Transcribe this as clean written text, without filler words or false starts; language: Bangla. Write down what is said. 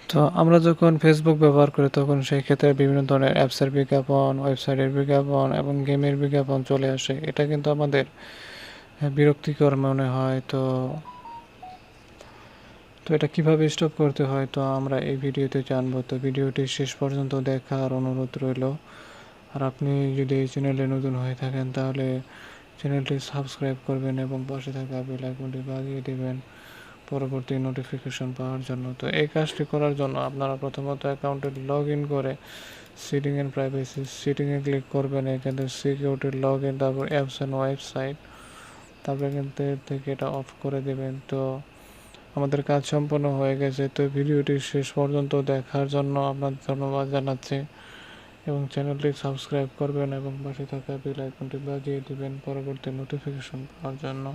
তো আমরা যখন ফেসবুক ব্যবহার করি তখন সেই ক্ষেত্রে বিভিন্ন ধরনের অ্যাপসের বিজ্ঞাপন, ওয়েবসাইটের বিজ্ঞাপন এবং গেমের বিজ্ঞাপন চলে আসে। এটা কিন্তু আমাদের বিরক্তিকর মনে হয়। তো এটা কিভাবে স্টপ করতে হয় তো আমরা এই ভিডিওতে জানবো। তো ভিডিওটি শেষ পর্যন্ত দেখার অনুরোধ রইল। আর আপনি যদি এই চ্যানেলে নতুন হয়ে থাকেন তাহলে চ্যানেলটি সাবস্ক্রাইব করবেন এবং পাশে থাকা বেল আইকনটি বাজিয়ে দিবেন পরবর্তী নোটিফিকেশন পাওয়ার জন্য। তো এই কাজটি করার জন্য আপনারা প্রথমত অ্যাকাউন্টে লগ ইন করে সেটিং অ্যান্ড প্রাইভেসি সেটিংয়ে ক্লিক করবেন। এখানে সিকিউরিটি লগ ইন, তারপর অ্যাপস অ্যান্ড ওয়েবসাইট, তারপরে কিন্তু থেকে এটা অফ করে দেবেন। তো আমাদের কাজ সম্পন্ন হয়ে গেছে। তো ভিডিওটি শেষ পর্যন্ত দেখার জন্য আপনাদের ধন্যবাদ জানাচ্ছি এবং চ্যানেলটি সাবস্ক্রাইব করবেন এবং পাশে থাকা বেল আইকনটি বাজিয়ে দিবেন পরবর্তী নোটিফিকেশন পাওয়ার জন্য।